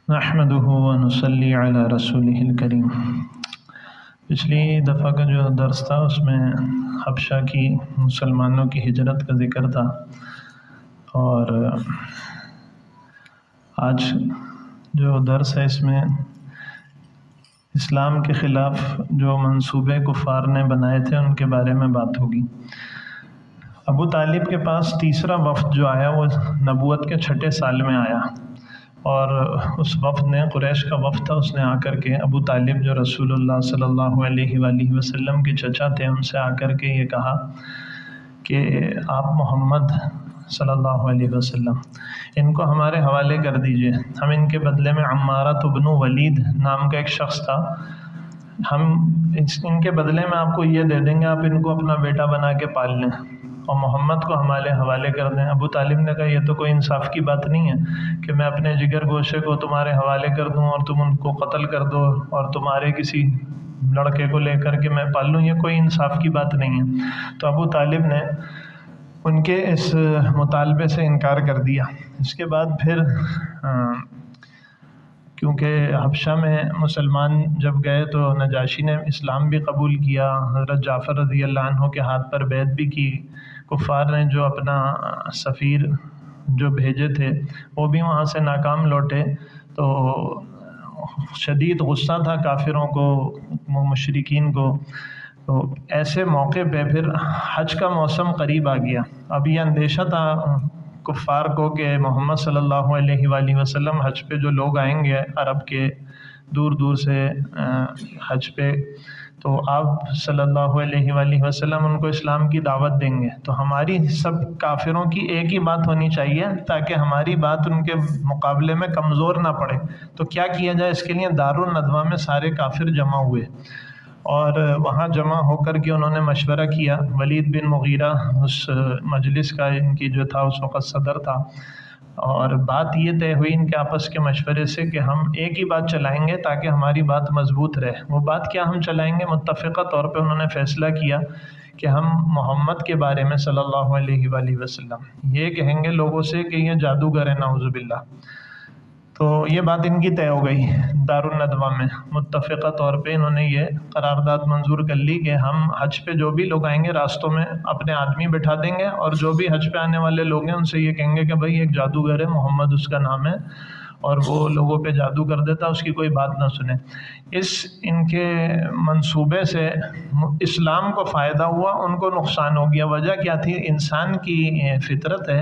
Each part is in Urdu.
نحمده ونصلی علی رسولہ الکریم۔ پچھلی دفعہ کا جو درس تھا اس میں حبشہ کی مسلمانوں کی ہجرت کا ذکر تھا، اور آج جو درس ہے اس میں اسلام کے خلاف جو منصوبے کفار نے بنائے تھے ان کے بارے میں بات ہوگی۔ ابو طالب کے پاس تیسرا وفد جو آیا وہ نبوت کے 6 سال میں آیا، اور اس وفد نے قریش کا وفد تھا، اس نے آ کر کے ابو طالب جو رسول اللہ صلی اللہ علیہ وآلہ وسلم کے چچا تھے ان سے آ کر کے یہ کہا کہ آپ محمد صلی اللہ علیہ وسلم ان کو ہمارے حوالے کر دیجئے، ہم ان کے بدلے میں عمارہ بن ولید نام کا ایک شخص تھا، ہم ان کے بدلے میں آپ کو یہ دے دیں گے، آپ ان کو اپنا بیٹا بنا کے پال لیں اور محمد کو ہمارے حوالے کر دیں۔ ابو طالب نے کہا یہ تو کوئی انصاف کی بات نہیں ہے کہ میں اپنے جگر گوشے کو تمہارے حوالے کر دوں اور تم ان کو قتل کر دو اور تمہارے کسی لڑکے کو لے کر کے میں پال لوں، یہ کوئی انصاف کی بات نہیں ہے۔ تو ابو طالب نے ان کے اس مطالبے سے انکار کر دیا۔ اس کے بعد پھر کیونکہ حبشہ میں مسلمان جب گئے تو نجاشی نے اسلام بھی قبول کیا، حضرت جعفر رضی اللہ عنہ کے ہاتھ پر بیعت بھی کی، کفار نے جو اپنا سفیر جو بھیجے تھے وہ بھی وہاں سے ناکام لوٹے، تو شدید غصہ تھا کافروں کو، مشرکین کو۔ تو ایسے موقع پہ پھر حج کا موسم قریب آ گیا۔ اب یہ اندیشہ تھا کفار کو کہ محمد صلی اللہ علیہ وآلہ وسلم حج پہ جو لوگ آئیں گے عرب کے دور دور سے حج پہ، تو آپ صلی اللہ علیہ وآلہ وسلم ان کو اسلام کی دعوت دیں گے، تو ہماری سب کافروں کی ایک ہی بات ہونی چاہیے تاکہ ہماری بات ان کے مقابلے میں کمزور نہ پڑے۔ تو کیا کیا جائے؟ اس کے لیے دارالندوہ میں سارے کافر جمع ہوئے، اور وہاں جمع ہو کر کے انہوں نے مشورہ کیا۔ ولید بن مغیرہ اس مجلس کا ان کی جو تھا اس وقت صدر تھا، اور بات یہ طے ہوئی ان کے آپس کے مشورے سے کہ ہم ایک ہی بات چلائیں گے تاکہ ہماری بات مضبوط رہے۔ وہ بات کیا ہم چلائیں گے؟ متفقہ طور پہ انہوں نے فیصلہ کیا کہ ہم محمد کے بارے میں صلی اللہ علیہ وآلہ وسلم یہ کہیں گے لوگوں سے کہ یہ جادوگر ہے، نعوذ باللہ۔ تو یہ بات ان کی طے ہو گئی دارالندوہ میں، متفقہ طور پہ انہوں نے یہ قرارداد منظور کر لی کہ ہم حج پہ جو بھی لوگ آئیں گے راستوں میں اپنے آدمی بٹھا دیں گے، اور جو بھی حج پہ آنے والے لوگ ہیں ان سے یہ کہیں گے کہ بھائی ایک جادوگر ہے، محمد اس کا نام ہے، اور وہ لوگوں پہ جادو کر دیتا، اس کی کوئی بات نہ سنیں۔ ان کے منصوبے سے اسلام کو فائدہ ہوا، ان کو نقصان ہو گیا۔ وجہ کیا تھی؟ انسان کی فطرت ہے،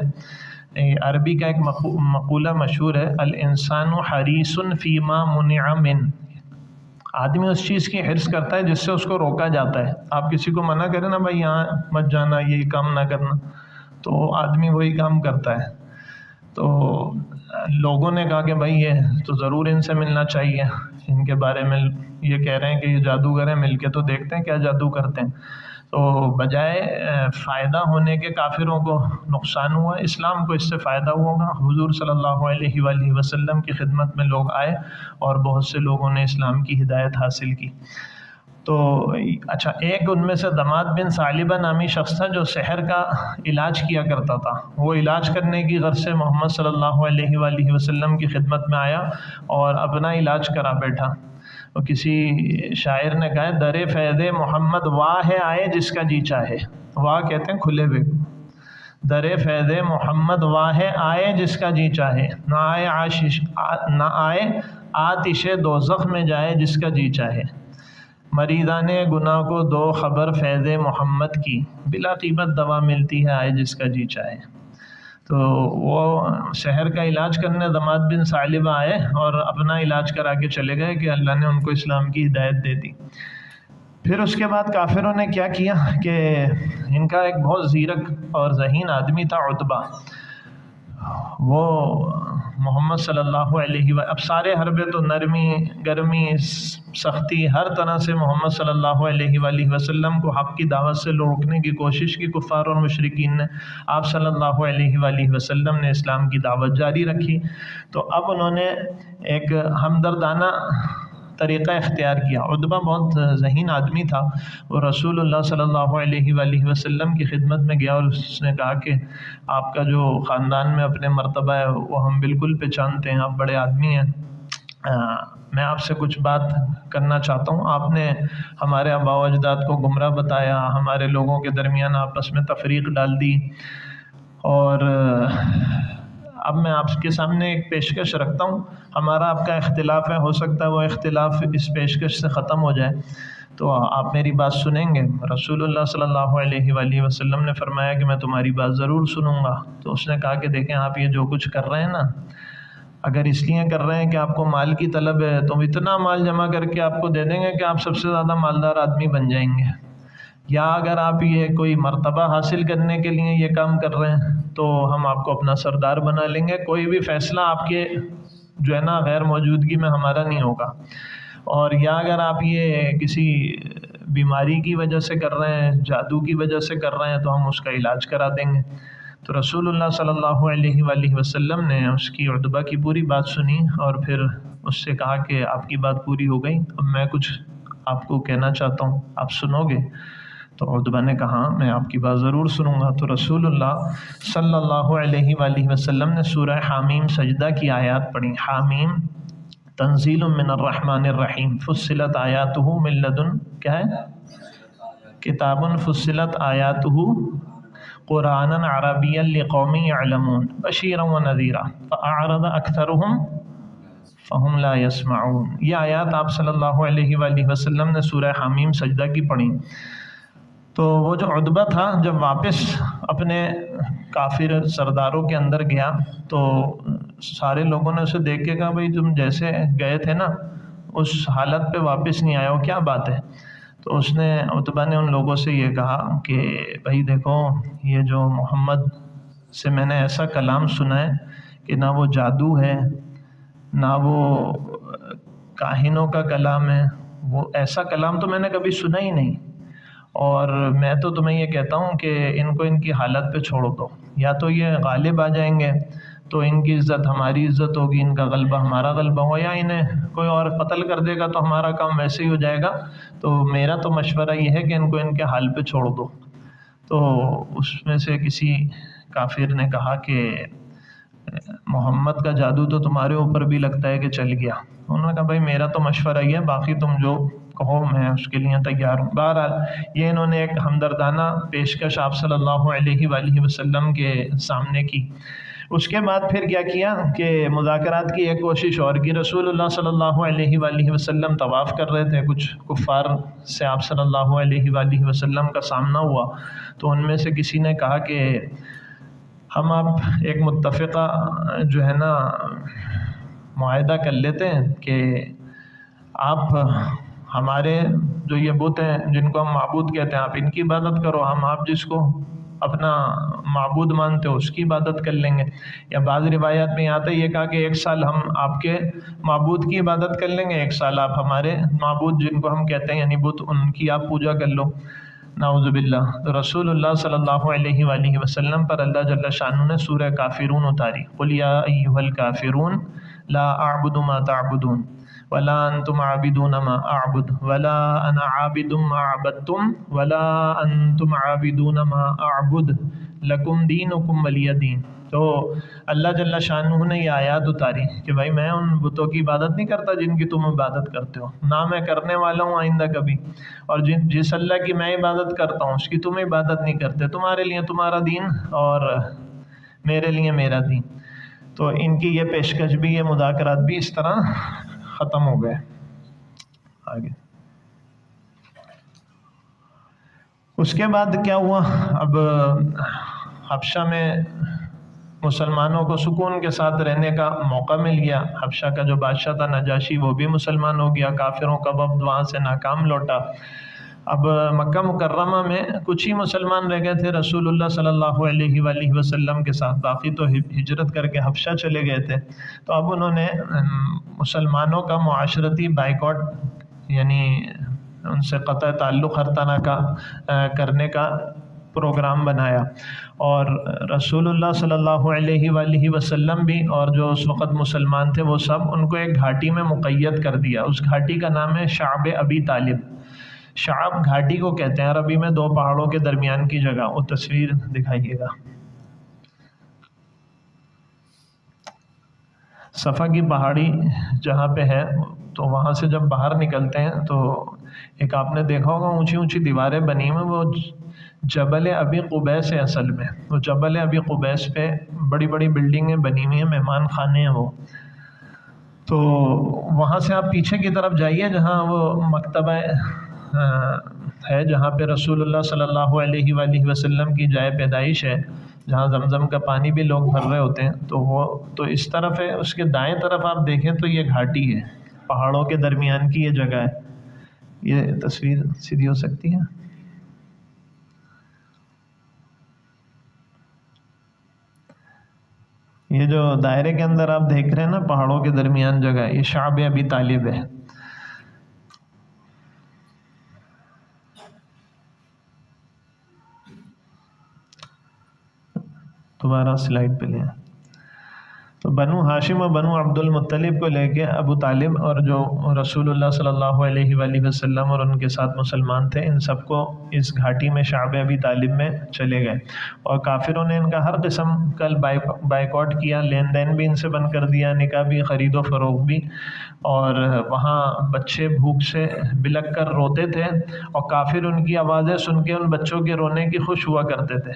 عربی کا ایک مقولہ مشہور ہے، الانسان حریص فیما منع من، آدمی اس چیز کی حرص کرتا ہے جس سے اس کو روکا جاتا ہے۔ آپ کسی کو منع کریں نا بھائی یہاں مت جانا، یہ کام نہ کرنا، تو آدمی وہی کام کرتا ہے۔ تو لوگوں نے کہا کہ بھائی یہ تو ضرور ان سے ملنا چاہیے، ان کے بارے میں یہ کہہ رہے ہیں کہ یہ جادوگر ہیں، مل کے تو دیکھتے ہیں کیا جادو کرتے ہیں۔ تو بجائے فائدہ ہونے کے کافروں کو نقصان ہوا، اسلام کو اس سے فائدہ ہوگا۔ حضور صلی اللہ علیہ وآلہ وسلم کی خدمت میں لوگ آئے اور بہت سے لوگوں نے اسلام کی ہدایت حاصل کی۔ تو اچھا، ایک ان میں سے دماد بن ثعلبہ نامی شخص تھا جو سحر کا علاج کیا کرتا تھا، وہ علاج کرنے کی غرض سے محمد صلی اللہ علیہ وآلہ وسلم کی خدمت میں آیا اور اپنا علاج کرا بیٹھا۔ اور کسی شاعر نے کہا ہے در فیض محمد واہ ہے آئے جس کا جی چاہے، واہ کہتے ہیں کھلے ہوئے، در فیض محمد واہ ہے آئے جس کا جی چاہے، نہ آئے آتش دوزخ میں جائے جس کا جی چاہے، مریضان گناہ کو دو خبر فیض محمد کی، بلا قیمت دوا ملتی ہے آئے جس کا جی چاہے۔ تو وہ شہر کا علاج کرنے دماد بن ثعلبہ آئے اور اپنا علاج کرا کے چلے گئے کہ اللہ نے ان کو اسلام کی ہدایت دے دی۔ پھر اس کے بعد کافروں نے کیا کیا کہ ان کا ایک بہت زیرک اور ذہین آدمی تھا عتبہ، وہ محمد صلی اللہ علیہ وآلہ، اب سارے حربے تو نرمی گرمی سختی ہر طرح سے محمد صلی اللہ علیہ وآلہ وسلم کو حق کی دعوت سے روکنے کی کوشش کی کفار اور مشرکین نے۔ آپ صلی اللہ علیہ وآلہ وسلم نے اسلام کی دعوت جاری رکھی، تو اب انہوں نے ایک ہمدردانہ طریقہ اختیار کیا۔ عتبہ بہت ذہین آدمی تھا، وہ رسول اللہ صلی اللہ علیہ وآلہ وسلم کی خدمت میں گیا اور اس نے کہا کہ آپ کا جو خاندان میں اپنے مرتبہ ہے وہ ہم بالکل پہچانتے ہیں، آپ بڑے آدمی ہیں، میں آپ سے کچھ بات کرنا چاہتا ہوں. آپ نے ہمارے آباء و اجداد کو گمراہ بتایا، ہمارے لوگوں کے درمیان آپس میں تفریق ڈال دی، اور اب میں آپ کے سامنے ایک پیشکش رکھتا ہوں. ہمارا آپ کا اختلاف ہے، ہو سکتا ہے وہ اختلاف اس پیشکش سے ختم ہو جائے، تو آپ میری بات سنیں گے؟ رسول اللہ صلی اللہ علیہ وآلہ وسلم نے فرمایا کہ میں تمہاری بات ضرور سنوں گا. تو اس نے کہا کہ دیکھیں آپ یہ جو کچھ کر رہے ہیں نا، اگر اس لیے کر رہے ہیں کہ آپ کو مال کی طلب ہے تو اتنا مال جمع کر کے آپ کو دے دیں گے کہ آپ سب سے زیادہ مالدار آدمی بن جائیں گے. یا اگر آپ یہ کوئی مرتبہ حاصل کرنے کے لیے یہ کام کر رہے ہیں تو ہم آپ کو اپنا سردار بنا لیں گے، کوئی بھی فیصلہ آپ کے جو ہے نا غیر موجودگی میں ہمارا نہیں ہوگا. اور یا اگر آپ یہ کسی بیماری کی وجہ سے کر رہے ہیں، جادو کی وجہ سے کر رہے ہیں، تو ہم اس کا علاج کرا دیں گے. تو رسول اللہ صلی اللہ علیہ وآلہ وسلم نے اس کی عتبہ کی پوری بات سنی اور پھر اس سے کہا کہ آپ کی بات پوری ہو گئی، اب میں کچھ آپ کو کہنا چاہتا ہوں، آپ سنو گے؟ تو عتبہ نے کہا میں آپ کی بات ضرور سنوں گا. تو رسول اللہ صلی اللہ علیہ وآلہ وسلم نے سورہ حامیم سجدہ کی آیات پڑھی. حامیم تنزیل من الرحمن الرحیم، فصلت آیاتہ من لدن، کیا ہے؟ کتاب فصلت آیاتہ قرآنا عربیا لقوم یعلمون بشیرا ونذیرا فاعرض اکثرهم فہم لا یسمعون. یہ آیات آپ صلی اللہ علیہ وآلہ وسلم نے سورہ حامیم سجدہ کی پڑھی. تو وہ جو عتبہ تھا جب واپس اپنے کافر سرداروں کے اندر گیا تو سارے لوگوں نے اسے دیکھ کے کہا بھائی تم جیسے گئے تھے نا اس حالت پہ واپس نہیں آئے ہو، کیا بات ہے؟ تو اس نے عتبہ نے ان لوگوں سے یہ کہا کہ بھائی دیکھو، یہ جو محمد سے میں نے ایسا کلام سنا ہے کہ نہ وہ جادو ہے نہ وہ کاہنوں کا کلام ہے، وہ ایسا کلام تو میں نے کبھی سنا ہی نہیں. اور میں تو تمہیں یہ کہتا ہوں کہ ان کو ان کی حالت پہ چھوڑ دو، یا تو یہ غالب آ جائیں گے تو ان کی عزت ہماری عزت ہوگی، ان کا غلبہ ہمارا غلبہ ہو، یا انہیں کوئی اور قتل کر دے گا تو ہمارا کام ویسے ہی ہو جائے گا. تو میرا تو مشورہ یہ ہے کہ ان کو ان کے حال پہ چھوڑ دو. تو اس میں سے کسی کافر نے کہا کہ محمد کا جادو تو تمہارے اوپر بھی لگتا ہے کہ چل گیا. انہوں نے کہا بھائی میرا تو مشورہ یہ ہے، باقی تم جو کہو میں اس کے لیے تیار ہوں. بہرحال یہ انہوں نے ایک ہمدردانہ پیشکش آپ صلی اللہ علیہ وآلہ وسلم کے سامنے کی. اس کے بعد پھر کیا کیا کہ مذاکرات کی ایک کوشش اور کی. رسول اللہ صلی اللہ علیہ وآلہ وسلم طواف کر رہے تھے، کچھ کفار سے آپ صلی اللہ علیہ وآلہ وسلم کا سامنا ہوا. تو ان میں سے کسی نے کہا کہ ہم آپ ایک متفقہ جو ہے نا معاہدہ کر لیتے ہیں کہ آپ ہمارے جو یہ بت ہیں جن کو ہم معبود کہتے ہیں آپ ان کی عبادت کرو، ہم آپ جس کو اپنا معبود مانتے ہو اس کی عبادت کر لیں گے. یا بعض روایات میں آتا ہے یہ کہا کہ 1 سال ہم آپ کے معبود کی عبادت کر لیں گے، 1 سال آپ ہمارے معبود جن کو ہم کہتے ہیں یعنی بت ان کی آپ پوجا کر لو. نعوذ باللہ. تو رسول اللہ صلی اللہ علیہ وآلہ وسلم پر اللہ جل شانہ نے سورہ کافرون اتاری. قل یا ایھا الکافرون لا اعبد ما تعبدون ولا انتم عابدون ما اعبد ولا انا عابد ما عبدتم ولا انتم عابدون ما اعبد لکم دینکم ولی دین. تو اللہ جل شانہ نے یہ آیات اتاری کہ بھائی میں ان بتوں کی عبادت نہیں کرتا جن کی تم عبادت کرتے ہو، نہ میں کرنے والا ہوں آئندہ کبھی، اور جس اللہ کی میں عبادت کرتا ہوں اس کی تم عبادت نہیں کرتے. تمہارے لیے تمہارا دین اور میرے لیے میرا دین. تو ان کی یہ پیشکش بھی، یہ مذاکرات بھی اس طرح ختم ہو گئے. آگے اس کے بعد کیا ہوا؟ اب حبشہ میں مسلمانوں کو سکون کے ساتھ رہنے کا موقع مل گیا. حبشہ کا جو بادشاہ تھا نجاشی وہ بھی مسلمان ہو گیا، کافروں کا وفد وہاں سے ناکام لوٹا. اب مکہ مکرمہ میں کچھ ہی مسلمان رہ گئے تھے رسول اللہ صلی اللہ علیہ وآلہ وسلم کے ساتھ، باقی تو ہجرت کر کے حبشہ چلے گئے تھے. تو اب انہوں نے مسلمانوں کا معاشرتی بائیکاٹ یعنی ان سے قطع تعلق ہر طرح کا کرنے کا پروگرام بنایا. اور رسول اللہ صلی اللہ علیہ وآلہ وسلم بھی اور جو اس وقت مسلمان تھے وہ سب ان کو ایک گھاٹی میں مقید کر دیا. اس گھاٹی کا نام ہے شعب ابی طالب. شعب گھاٹی کو کہتے ہیں عربی میں، 2 پہاڑوں کے درمیان کی جگہ. وہ تصویر دکھائیے گا. صفا کی پہاڑی جہاں پہ ہے تو وہاں سے جب باہر نکلتے ہیں تو ایک آپ نے دیکھا ہوگا اونچی اونچی دیواریں بنی ہوئی، وہ جبل ابی قبیس ہے اصل میں، وہ جبل ابی قبیس پہ بڑی بڑی بلڈنگیں بنی ہوئی ہیں، مہمان خانے ہیں وہ. تو وہاں سے آپ پیچھے کی طرف جائیے جہاں وہ مکتبہ ہے، جہاں پہ رسول اللہ صلی اللہ علیہ وآلہ وسلم کی جائے پیدائش ہے، جہاں زمزم کا پانی بھی لوگ بھر رہے ہوتے ہیں، تو وہ تو اس طرف ہے. اس کے دائیں طرف آپ دیکھیں تو یہ گھاٹی ہے، پہاڑوں کے درمیان کی یہ جگہ ہے. یہ تصویر سیدھی ہو سکتی ہے؟ یہ جو دائرے کے اندر آپ دیکھ رہے ہیں نا پہاڑوں کے درمیان جگہ، یہ شعب ابی طالب ہے. دوبارہ سلائڈ پہ لیں. تو بنو ہاشم و بنو عبد المطلب کو لے کے ابو طالب اور جو رسول اللہ صلی اللہ علیہ وآلہ وسلم اور ان کے ساتھ مسلمان تھے، ان سب کو اس گھاٹی میں شعب ابی طالب میں چلے گئے. اور کافروں نے ان کا ہر قسم کا بائیکاٹ کیا، لین دین بھی ان سے بند کر دیا، نکاح بھی، خرید و فروخت بھی. اور وہاں بچے بھوک سے بلک کر روتے تھے، اور کافر ان کی آوازیں سن کے ان بچوں کے رونے کی خوش ہوا کرتے تھے.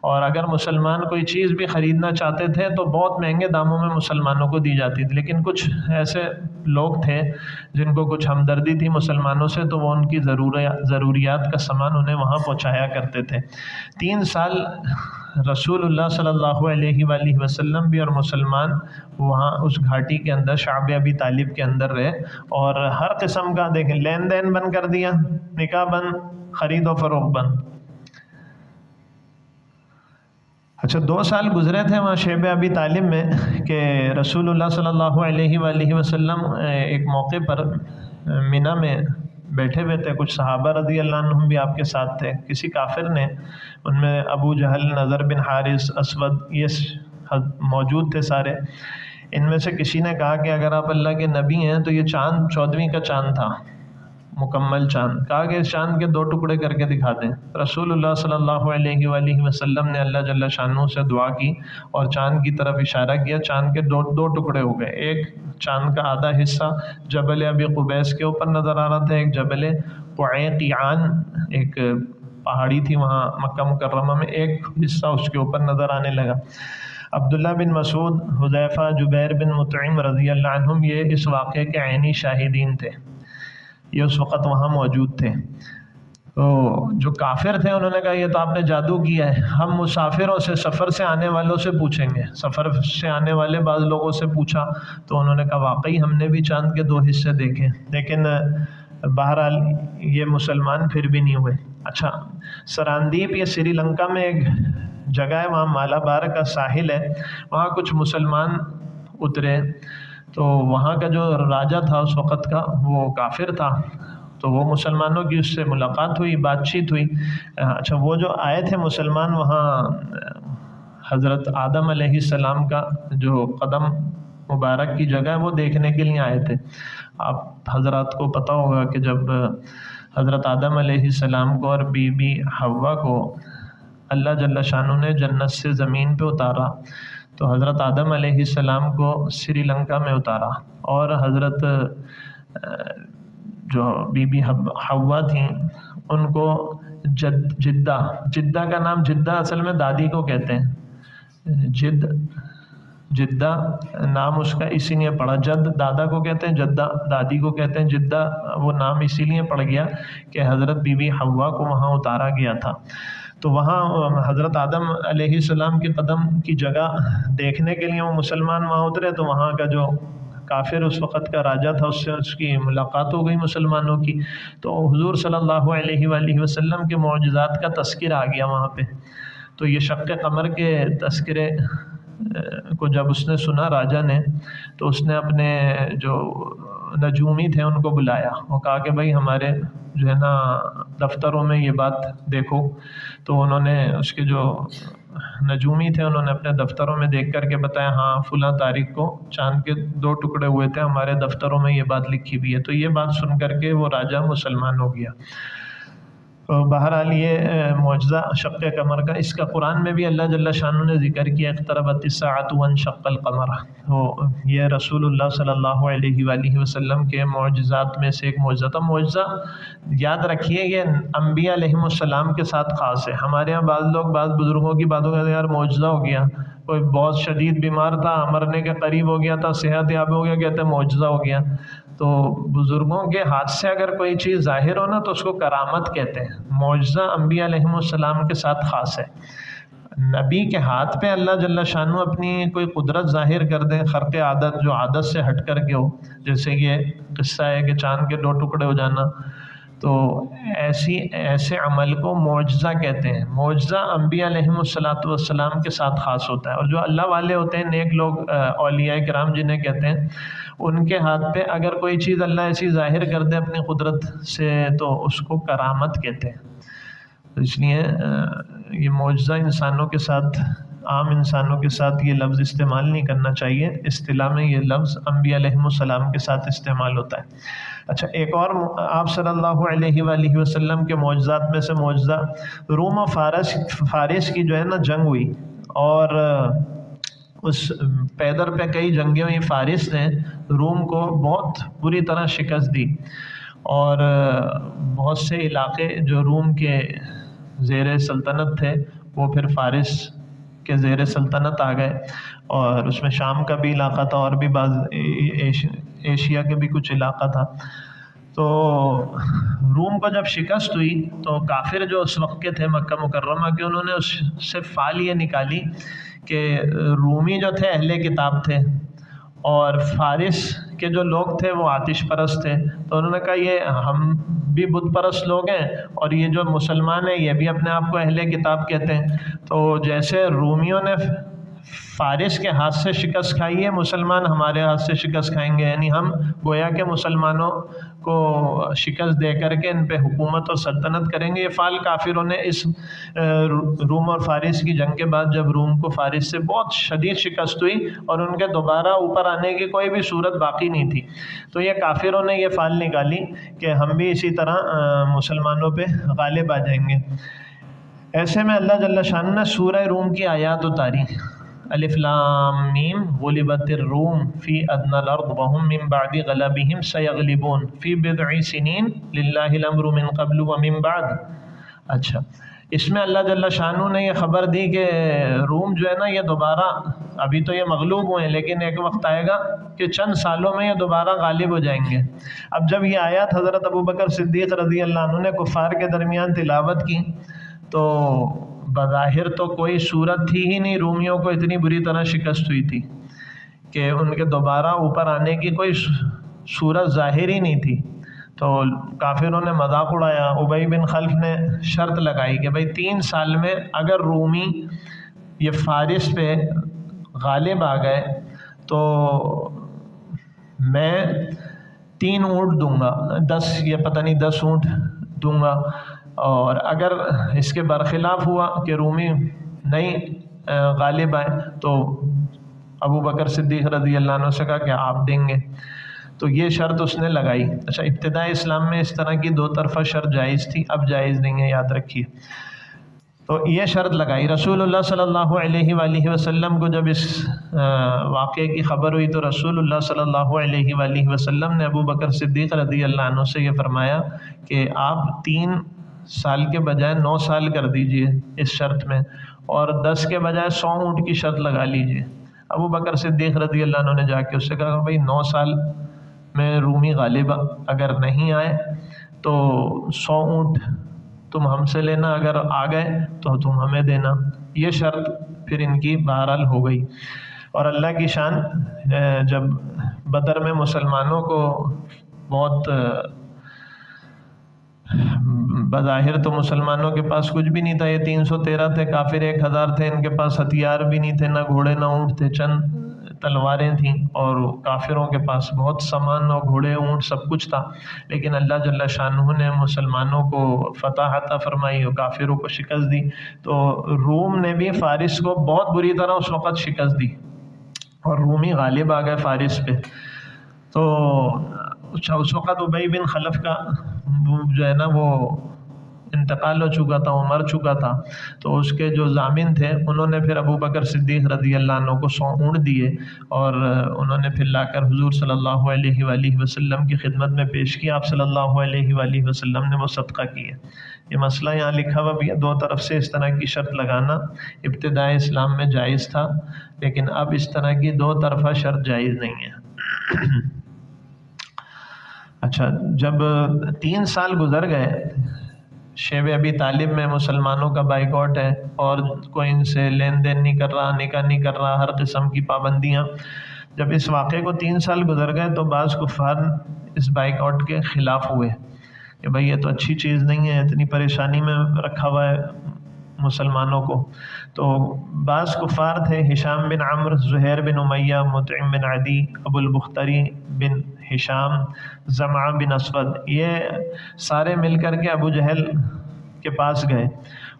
اور اگر مسلمان کوئی چیز بھی خریدنا چاہتے تھے تو بہت مہنگے داموں میں مسلمانوں کو دی جاتی تھی. لیکن کچھ ایسے لوگ تھے جن کو کچھ ہمدردی تھی مسلمانوں سے، تو وہ ان کی ضروریات کا سامان انہیں وہاں پہنچایا کرتے تھے. 3 سال رسول اللہ صلی اللہ علیہ وآلہ وسلم بھی اور مسلمان وہاں اس گھاٹی کے اندر شعب ابی طالب کے اندر رہے، اور ہر قسم کا دیکھیں لین دین بند کر دیا، نکاح بند، خرید و فروخت بند. اچھا 2 سال گزرے تھے وہاں شعب ابی طالب میں کہ رسول اللہ صلی اللہ علیہ وآلہ وسلم ایک موقع پر منی میں بیٹھے ہوئے تھے. کچھ صحابہ رضی اللہ عنہم بھی آپ کے ساتھ تھے. کسی کافر نے، ان میں ابو جہل، نضر بن حارث، اسود، یہ موجود تھے سارے. ان میں سے کسی نے کہا کہ اگر آپ اللہ کے نبی ہیں تو یہ چاند 14ویں کا چاند تھا، مکمل چاند. کہا کہ اس چاند کے 2 ٹکڑے کر کے دکھا دیں. رسول اللہ صلی اللہ علیہ وآلہ وسلم نے اللہ جل شانہ سے دعا کی اور چاند کی طرف اشارہ کیا. چاند کے دو ٹکڑے ہو گئے. ایک چاند کا آدھا حصہ جبل ابی قبیس کے اوپر نظر آ رہا تھا، ایک جبل قعیقیعان، ایک پہاڑی تھی وہاں مکہ مکرمہ میں، ایک حصہ اس کے اوپر نظر آنے لگا. عبداللہ بن مسعود، حذیفہ، جبیر بن مطعم رضی اللہ عنہم یہ اس واقعے کے عینی شاہدین تھے، یہ اس وقت وہاں موجود تھے. تو جو کافر تھے انہوں نے کہا یہ تو آپ نے جادو کیا ہے، ہم مسافروں سے، سفر سے آنے والوں سے پوچھیں گے. سفر سے آنے والے بعض لوگوں سے پوچھا تو انہوں نے کہا واقعی ہم نے بھی چاند کے 2 حصے دیکھے. لیکن بہرحال یہ مسلمان پھر بھی نہیں ہوئے. اچھا سراندیپ یہ سری لنکا میں ایک جگہ ہے، وہاں مالابار کا ساحل ہے، وہاں کچھ مسلمان اترے. تو وہاں کا جو راجہ تھا اس وقت کا وہ کافر تھا، تو وہ مسلمانوں کی اس سے ملاقات ہوئی، بات چیت ہوئی. اچھا وہ جو آئے تھے مسلمان، وہاں حضرت آدم علیہ السلام کا جو قدم مبارک کی جگہ ہے وہ دیکھنے کے لیے آئے تھے. آپ حضرات کو پتہ ہوگا کہ جب حضرت آدم علیہ السلام کو اور بی بی حوا کو اللہ جل شانہ نے جنت سے زمین پہ اتارا، تو حضرت آدم علیہ السلام کو سری لنکا میں اتارا، اور حضرت جو بی بی حوا تھیں ان کو جدہ کا نام، جدہ اصل میں دادی کو کہتے ہیں، جدہ نام اس کا اسی لیے پڑا. جد دادا کو کہتے ہیں، جدہ دادی کو کہتے ہیں. جدہ وہ نام اسی لیے پڑ گیا کہ حضرت بی بی حوا کو وہاں اتارا گیا تھا. تو وہاں حضرت آدم علیہ السلام کے قدم کی جگہ دیکھنے کے لیے وہ مسلمان وہاں اترے. تو وہاں کا جو کافر اس وقت کا راجہ تھا اس سے اس کی ملاقات ہو گئی مسلمانوں کی. تو حضور صلی اللہ علیہ وآلہ وسلم کے معجزات کا تذکرہ آ گیا وہاں پہ. تو یہ شق قمر کے تذکرے کو جب اس نے سنا راجہ نے، تو اس نے اپنے جو نجومی تھے ان کو بلایا اور کہا کہ بھائی ہمارے جو ہے نا دفتروں میں یہ بات دیکھو. تو انہوں نے اس کے جو نجومی تھے انہوں نے اپنے دفتروں میں دیکھ کر کے بتایا ہاں فلاں تاریخ کو چاند کے 2 ٹکڑے ہوئے تھے، ہمارے دفتروں میں یہ بات لکھی ہوئی ہے. تو یہ بات سن کر کے وہ راجہ مسلمان ہو گیا. تو بہرحال یہ معجزہ شق قمر کا، اس کا قرآن میں بھی اللہ جل شانہ نے ذکر کیا، اقتربت الساعۃ وانشق القمر۔ تو یہ رسول اللہ صلی اللہ علیہ وآلہ وسلم کے معجزات میں سے ایک معجزہ تھا۔ معجزہ یاد رکھیے یہ انبیاء علیہم السلام کے ساتھ خاص ہے۔ ہمارے یہاں بعض لوگ بعض بزرگوں کی باتوں کہتے ہیں یار معجزہ ہو گیا، کوئی بہت شدید بیمار تھا، مرنے کے قریب ہو گیا تھا، صحت یاب ہو گیا، کہتے ہیں معجزہ ہو گیا۔ تو بزرگوں کے ہاتھ سے اگر کوئی چیز ظاہر ہو نا تو اس کو کرامت کہتے ہیں۔ معجزہ انبیاء علیہم السلام کے ساتھ خاص ہے۔ نبی کے ہاتھ پہ اللہ جل شانہ اپنی کوئی قدرت ظاہر کر دیں خرق عادت، جو عادت سے ہٹ کر کے ہو، جیسے یہ قصہ ہے کہ چاند کے 2 ٹکڑے ہو جانا، تو ایسے عمل کو معجزہ کہتے ہیں۔ معجزہ انبیاء علیہم والسلام کے ساتھ خاص ہوتا ہے، اور جو اللہ والے ہوتے ہیں، نیک لوگ، اولیاء کرام جنہیں کہتے ہیں، ان کے ہاتھ پہ اگر کوئی چیز اللہ ایسی ظاہر کر دے اپنی قدرت سے تو اس کو کرامت کہتے ہیں۔ اس لیے یہ معجزہ انسانوں کے ساتھ، عام انسانوں کے ساتھ یہ لفظ استعمال نہیں کرنا چاہیے، اصطلاح میں یہ لفظ انبیاء علیہم السلام کے ساتھ استعمال ہوتا ہے۔ اچھا، ایک اور آپ صلی اللہ علیہ وآلہ وسلم کے معجزات میں سے معجزہ، روم و فارس کی جو ہے نا جنگ ہوئی، اور اس پیدر پہ کئی جنگیں ہوئی۔ فارس نے روم کو بہت بری طرح شکست دی، اور بہت سے علاقے جو روم کے زیر سلطنت تھے وہ پھر فارس کے زیر سلطنت آ گئے، اور اس میں شام کا بھی علاقہ تھا، اور بھی بعض ایشیا کے بھی کچھ علاقہ تھا۔ تو روم کو جب شکست ہوئی تو کافر جو اس وقت کے تھے مکہ مکرمہ کے، انہوں نے اس سے فال یہ نکالی کہ رومی جو تھے اہل کتاب تھے، اور فارس کے جو لوگ تھے وہ آتش پرست تھے۔ تو انہوں نے کہا یہ ہم بھی بت پرست لوگ ہیں، اور یہ جو مسلمان ہیں یہ بھی اپنے آپ کو اہل کتاب کہتے ہیں، تو جیسے رومیوں نے فارس کے ہاتھ سے شکست کھائی ہے، مسلمان ہمارے ہاتھ سے شکست کھائیں گے، یعنی ہم گویا کہ مسلمانوں کو شکست دے کر کے ان پہ حکومت اور سلطنت کریں گے۔ یہ فال کافروں نے اس روم اور فارس کی جنگ کے بعد، جب روم کو فارس سے بہت شدید شکست ہوئی اور ان کے دوبارہ اوپر آنے کی کوئی بھی صورت باقی نہیں تھی، تو یہ کافروں نے یہ فال نکالی کہ ہم بھی اسی طرح مسلمانوں پہ غالب آ جائیں گے۔ ایسے میں اللہ جل شانہ نے سورہ روم کی آیات اتاری، الف لام میم غلبت الروم فی ادنی الارض وهم من بعد غلبهم سیغلبون فی بضع سنین للہ الامر من قبل ومن بعد۔ اچھا، اس میں اللہ جل شانہ نے یہ خبر دی کہ روم جو ہے نا یہ دوبارہ، ابھی تو یہ مغلوب ہوئے ہیں لیکن ایک وقت آئے گا کہ چند سالوں میں یہ دوبارہ غالب ہو جائیں گے۔ اب جب یہ آیات حضرت ابوبکر صدیق رضی اللہ عنہ نے کفار کے درمیان تلاوت کی تو بظاہر تو کوئی صورت تھی ہی نہیں، رومیوں کو اتنی بری طرح شکست ہوئی تھی کہ ان کے دوبارہ اوپر آنے کی کوئی صورت ظاہر ہی نہیں تھی۔ تو کافروں نے مذاق اڑایا، ابی بن خلف نے شرط لگائی کہ بھائی 3 سال میں اگر رومی یہ فارس پہ غالب آ گئے تو میں 3 اونٹ دوں گا، 10 اونٹ دوں گا، اور اگر اس کے برخلاف ہوا کہ رومی نہیں غالب آئے تو ابو بکر صدیق رضی اللہ عنہ سے کہا کہ آپ دیں گے۔ تو یہ شرط اس نے لگائی۔ اچھا، ابتدائی اسلام میں اس طرح کی 2 طرفہ شرط جائز تھی، اب جائز نہیں ہے، یاد رکھیے۔ تو یہ شرط لگائی۔ رسول اللہ صلی اللہ علیہ وآلہ وسلم کو جب اس واقعے کی خبر ہوئی تو رسول اللہ صلی اللہ علیہ وآلہ وسلم نے ابو بکر صدیق رضی اللہ عنہ سے یہ فرمایا کہ آپ 3 سال کے بجائے 9 سال کر دیجئے اس شرط میں، اور 10 کے بجائے 100 اونٹ کی شرط لگا لیجئے۔ ابو بکر صدیق رضی اللہ عنہ نے جا کے اس سے کہا بھائی 9 سال میں رومی غالب اگر نہیں آئے تو 100 اونٹ تم ہم سے لینا، اگر آ گئے تو تم ہمیں دینا۔ یہ شرط پھر ان کی بہرحال ہو گئی۔ اور اللہ کی شان، جب بدر میں مسلمانوں کو بہت، بظاہر تو مسلمانوں کے پاس کچھ بھی نہیں تھا، یہ 313 تھے، کافر 1000 تھے، ان کے پاس ہتھیار بھی نہیں تھے، نہ گھوڑے نہ اونٹ تھے، چند تلواریں تھیں، اور کافروں کے پاس بہت سامان اور گھوڑے اونٹ سب کچھ تھا، لیکن اللہ جل شانہ نے مسلمانوں کو فتح عطا فرمائی اور کافروں کو شکست دی۔ تو روم نے بھی فارس کو بہت بری طرح اس وقت شکست دی اور رومی غالب آ گئے فارس پہ۔ تو اس وقت ابی بن خلف کا جو ہے نا وہ انتقال ہو چکا تھا، وہ مر چکا تھا، تو اس کے جو ضامن تھے انہوں نے پھر ابو بکر صدیق رضی اللہ عنہ کو 100 اونٹ دیے، اور انہوں نے پھر لا کر حضور صلی اللہ علیہ وآلہ وسلم کی خدمت میں پیش کیا۔ آپ صلی اللہ علیہ وآلہ وسلم نے وہ صدقہ کیا۔ یہ مسئلہ یہاں لکھا ہوا بھی ہے، دو طرف سے اس طرح کی شرط لگانا ابتدائی اسلام میں جائز تھا، لیکن اب اس طرح کی دو طرفہ شرط جائز نہیں ہے۔ اچھا، جب 3 سال گزر گئے، شیب ابی طالب میں مسلمانوں کا بائیکاٹ ہے اور کوئی ان سے لین دین نہیں کر رہا، نکاح نہیں کر رہا، ہر قسم کی پابندیاں، جب اس واقعے کو 3 سال گزر گئے تو بعض کفار اس بائیکاٹ کے خلاف ہوئے کہ بھئی یہ تو اچھی چیز نہیں ہے، اتنی پریشانی میں رکھا ہوا ہے مسلمانوں کو۔ تو بعض کفار تھے، ہشام بن عمرو، زہیر بن امیہ، مطعم بن عدی، ابو البختری بن ہشام، زمعہ بن اسود، یہ سارے مل کر کے ابو جہل کے پاس گئے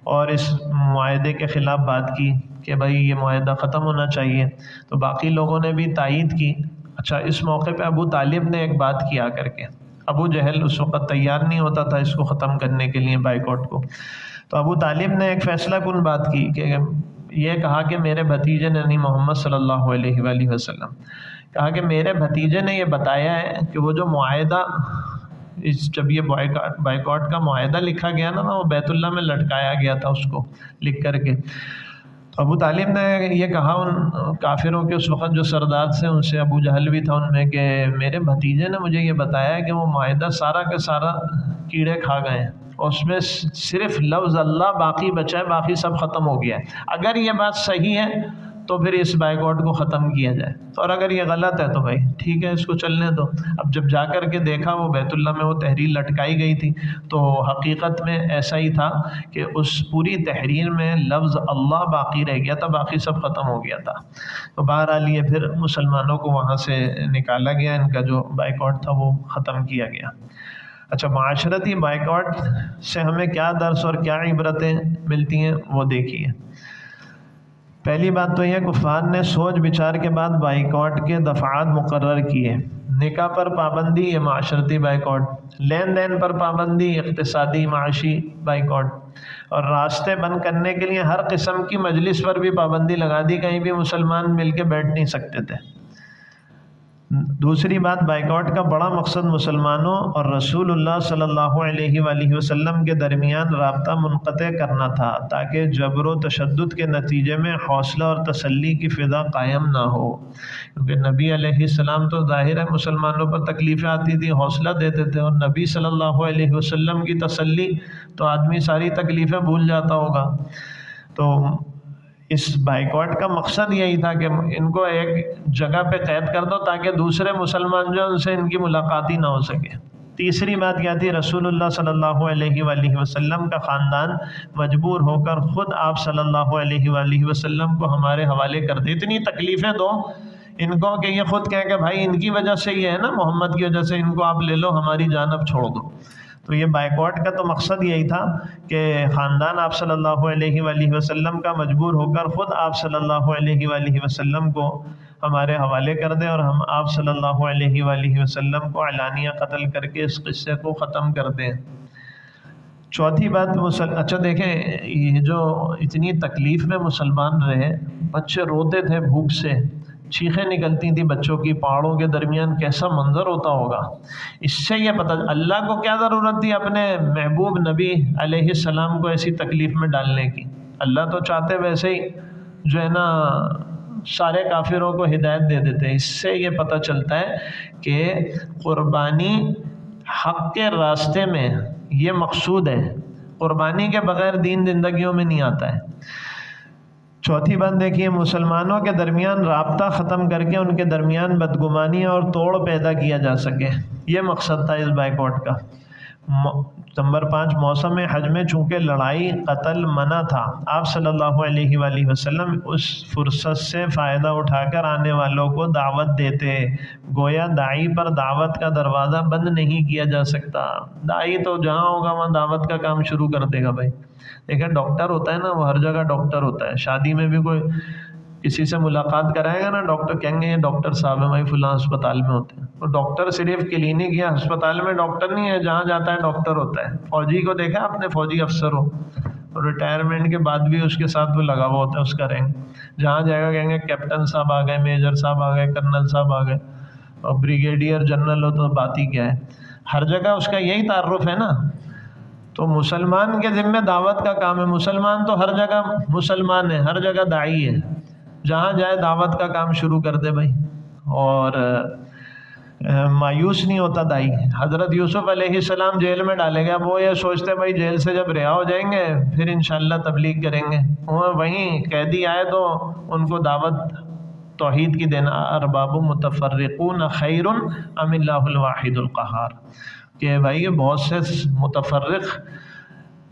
اور اس معاہدے کے خلاف بات کی کہ بھائی یہ معاہدہ ختم ہونا چاہیے۔ تو باقی لوگوں نے بھی تائید کی۔ اچھا، اس موقع پہ ابو طالب نے ایک بات کیا کر کے، ابو جہل اس وقت تیار نہیں ہوتا تھا اس کو ختم کرنے کے لیے، بائیکاٹ کو، تو ابو طالب نے ایک فیصلہ کن بات کی کہ یہ کہا کہ میرے بھتیجے نے، یعنی محمد صلی اللہ علیہ وآلہ وسلم، کہا کہ میرے بھتیجے نے یہ بتایا ہے کہ وہ جو معاہدہ، جب یہ بائیکاٹ کا معاہدہ لکھا گیا نا، وہ بیت اللہ میں لٹکایا گیا تھا اس کو لکھ کر کے۔ تو ابو طالب نے یہ کہا ان کافروں کے اس وقت جو سردار تھے ان سے، ابو جہل بھی تھا ان میں، کہ میرے بھتیجے نے مجھے یہ بتایا کہ وہ معاہدہ سارا کا سارا کیڑے کھا گئے ہیں، اس میں صرف لفظ اللہ باقی بچا ہے، باقی سب ختم ہو گیا ہے۔ اگر یہ بات صحیح ہے تو پھر اس بائیکاٹ کو ختم کیا جائے، اور اگر یہ غلط ہے تو بھائی ٹھیک ہے، اس کو چلنے دو۔ اب جب جا کر کے دیکھا وہ بیت اللہ میں وہ تحریر لٹکائی گئی تھی، تو حقیقت میں ایسا ہی تھا کہ اس پوری تحریر میں لفظ اللہ باقی رہ گیا تھا، باقی سب ختم ہو گیا تھا۔ تو بہرحال یہ پھر مسلمانوں کو وہاں سے نکالا گیا، ان کا جو بائیکاٹ تھا وہ ختم کیا گیا۔ اچھا، معاشرتی بائیکاٹ سے ہمیں کیا درس اور کیا عبرتیں ملتی ہیں وہ دیکھیے۔ پہلی بات تو یہ، کفار نے سوچ بچار کے بعد بائیکاٹ کے دفعات مقرر کیے۔ نکاح پر پابندی، یہ معاشرتی بائیکاٹ، لین دین پر پابندی، اقتصادی معاشی بائیکاٹ، اور راستے بند کرنے کے لیے ہر قسم کی مجلس پر بھی پابندی لگا دی، کہیں بھی مسلمان مل کے بیٹھ نہیں سکتے تھے۔ دوسری بات، بائیکاٹ کا بڑا مقصد مسلمانوں اور رسول اللہ صلی اللہ علیہ وآلہ وسلم کے درمیان رابطہ منقطع کرنا تھا، تاکہ جبر و تشدد کے نتیجے میں حوصلہ اور تسلی کی فضا قائم نہ ہو، کیونکہ نبی علیہ السلام تو ظاہر ہے مسلمانوں پر تکلیفیں آتی تھی، حوصلہ دیتے تھے، اور نبی صلی اللہ علیہ وسلم کی تسلی تو آدمی ساری تکلیفیں بھول جاتا ہوگا۔ تو اس بائیکاٹ کا مقصد یہی تھا کہ ان کو ایک جگہ پہ قید کر دو تاکہ دوسرے مسلمان جو ان سے ان کی ملاقات ہی نہ ہو سکے۔ تیسری بات کیا تھی، رسول اللہ صلی اللہ علیہ وآلہ وسلم کا خاندان مجبور ہو کر خود آپ صلی اللہ علیہ وآلہ وسلم کو ہمارے حوالے کر دے، اتنی تکلیفیں دو ان کو کہ یہ خود کہیں کہ بھائی ان کی وجہ سے یہ ہے نا، محمد کی وجہ سے، ان کو آپ لے لو، ہماری جانب چھوڑ دو۔ تو یہ بائیکاٹ کا تو مقصد یہی تھا کہ خاندان آپ صلی اللہ علیہ وآلہ وسلم کا مجبور ہو کر خود آپ صلی اللہ علیہ وآلہ وسلم کو ہمارے حوالے کر دیں، اور ہم آپ صلی اللہ علیہ وآلہ وسلم کو علانیہ قتل کر کے اس قصے کو ختم کر دیں۔ چوتھی بات، اچھا دیکھیں، یہ جو اتنی تکلیف میں مسلمان رہے، بچے روتے تھے بھوک سے، چیخیں نکلتی تھیں بچوں کی، پہاڑوں کے درمیان کیسا منظر ہوتا ہوگا۔ اس سے یہ پتہ، اللہ کو کیا ضرورت تھی اپنے محبوب نبی علیہ السلام کو ایسی تکلیف میں ڈالنے کی؟ اللہ تو چاہتے ویسے ہی جو ہے نا سارے کافروں کو ہدایت دے دیتے۔ اس سے یہ پتہ چلتا ہے کہ قربانی حق کے راستے میں یہ مقصود ہے، قربانی کے بغیر دین زندگیوں میں نہیں آتا ہے۔ چوتھی بات دیکھیے، مسلمانوں کے درمیان رابطہ ختم کر کے ان کے درمیان بدگمانی اور توڑ پیدا کیا جا سکے، یہ مقصد تھا اس بائیکاٹ کا۔ نمبر 5، موسم حج میں چونکہ لڑائی قتل منع تھا، آپ صلی اللہ علیہ وآلہ وسلم اس فرصت سے فائدہ اٹھا کر آنے والوں کو دعوت دیتے، گویا داعی پر دعوت کا دروازہ بند نہیں کیا جا سکتا۔ داعی تو جہاں ہوگا وہاں دعوت کا کام شروع کر دے گا۔ بھائی دیکھیں، ڈاکٹر ہوتا ہے نا، وہ ہر جگہ ڈاکٹر ہوتا ہے، شادی میں بھی کوئی کسی سے ملاقات کرائے گا نا ڈاکٹر، کہیں گے یہ ڈاکٹر صاحب ہیں بھائی فلاں اسپتال میں ہوتے ہیں. تو ڈاکٹر صرف کلینک یا ہسپتال میں ڈاکٹر نہیں ہے، جہاں جاتا ہے ڈاکٹر ہوتا ہے. فوجی کو دیکھا آپ نے، فوجی افسر ہو ریٹائرمنٹ کے بعد بھی اس کے ساتھ وہ لگا ہوا ہوتا ہے اس کا رینک. جہاں جائے گا کہیں گے کیپٹن صاحب آ گئے، میجر صاحب آ گئے، کرنل صاحب آ گئے، اور بریگیڈیئر جنرل ہو تو بات ہی کیا ہے. ہر جگہ اس کا یہی تعارف ہے نا. تو مسلمان کے ذمہ دعوت کا کام ہے. مسلمان تو ہر جگہ مسلمان ہے، ہر جگہ داعی ہے، جہاں جائے دعوت کا کام شروع کر دے بھائی. اور مایوس نہیں ہوتا دائی. حضرت یوسف علیہ السلام جیل میں ڈالے گا، وہ یہ سوچتے بھائی جیل سے جب رہا ہو جائیں گے پھر انشاءاللہ تبلیغ کریں گے. وہیں قیدی آئے تو ان کو دعوت توحید کی دینا. ارباب متفرقون خیر ام اللہ الواحد القہار، کہ بھائی یہ بہت سے متفرق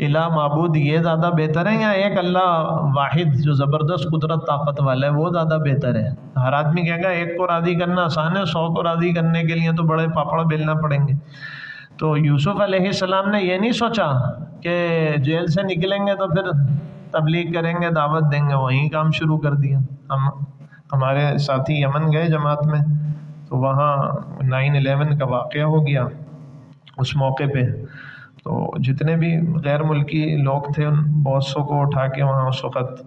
الہ معبود یہ زیادہ بہتر ہے، یا ایک اللہ واحد جو زبردست قدرت طاقت والا ہے وہ زیادہ بہتر ہے. ہر آدمی کہے گا ایک کو راضی کرنا آسان ہے، 100 کو راضی کرنے کے لیے تو بڑے پاپڑ بیلنا پڑیں گے. تو یوسف علیہ السلام نے یہ نہیں سوچا کہ جیل سے نکلیں گے تو پھر تبلیغ کریں گے، دعوت دیں گے، وہیں کام شروع کر دیا. ہمارے ساتھی یمن گئے جماعت میں، تو وہاں 9/11 کا واقعہ ہو گیا. اس موقع پہ تو جتنے بھی غیر ملکی لوگ تھے ان بہت سو کو اٹھا کے وہاں اس وقت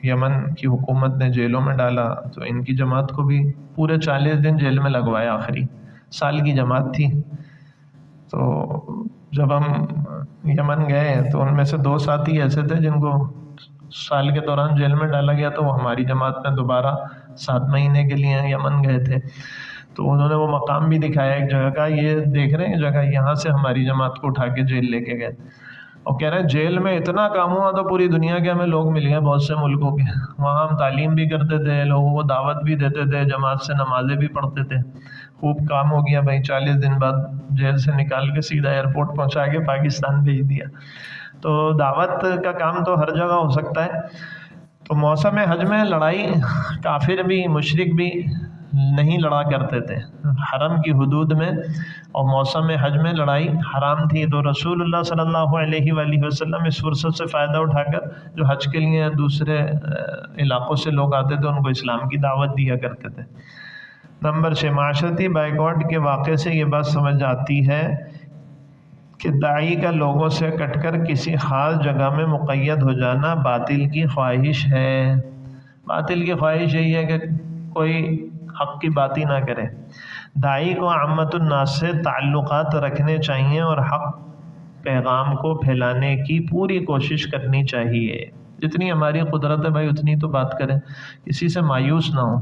یمن کی حکومت نے جیلوں میں ڈالا. تو ان کی جماعت کو بھی پورے 40 دن جیل میں لگوایا. آخری سال کی جماعت تھی. تو جب ہم یمن گئے تو ان میں سے 2 ساتھی ایسے تھے جن کو سال کے دوران جیل میں ڈالا گیا، تو وہ ہماری جماعت میں دوبارہ 7 مہینے کے لیے یمن گئے تھے. تو انہوں نے وہ مقام بھی دکھایا ایک جگہ کا، یہ دیکھ رہے ہیں جگہ، یہاں سے ہماری جماعت کو اٹھا کے جیل لے کے گئے. اور کہہ رہے ہیں جیل میں اتنا کام ہوا تو پوری دنیا کے ہمیں لوگ مل گئے بہت سے ملکوں کے. وہاں ہم تعلیم بھی کرتے تھے، لوگوں کو دعوت بھی دیتے تھے، جماعت سے نمازیں بھی پڑھتے تھے. خوب کام ہو گیا بھائی. 40 دن بعد جیل سے نکال کے سیدھا ایئرپورٹ پہنچا کے پاکستان بھیج دیا. تو دعوت کا کام تو ہر جگہ ہو سکتا ہے. تو موسم حج میں لڑائی کافر بھی مشرک بھی نہیں لڑا کرتے تھے حرم کی حدود میں، اور موسم حج میں لڑائی حرام تھی. تو رسول اللہ صلی اللہ علیہ وآلہ وسلم اس فرصت سے فائدہ اٹھا کر جو حج کے لیے دوسرے علاقوں سے لوگ آتے تھے ان کو اسلام کی دعوت دیا کرتے تھے. نمبر 6، معاشرتی بائیکاٹ کے واقعے سے یہ بات سمجھ آتی ہے کہ داعی کا لوگوں سے کٹ کر کسی خاص جگہ میں مقید ہو جانا باطل کی خواہش ہے. باطل کی خواہش یہی ہے کہ کوئی حق کی بات ہی نہ کرے. داعی کو عامت الناس سے تعلقات رکھنے چاہیے اور حق پیغام کو پھیلانے کی پوری کوشش کرنی چاہیے. جتنی ہماری قدرت ہے بھائی اتنی تو بات کریں، کسی سے مایوس نہ ہو.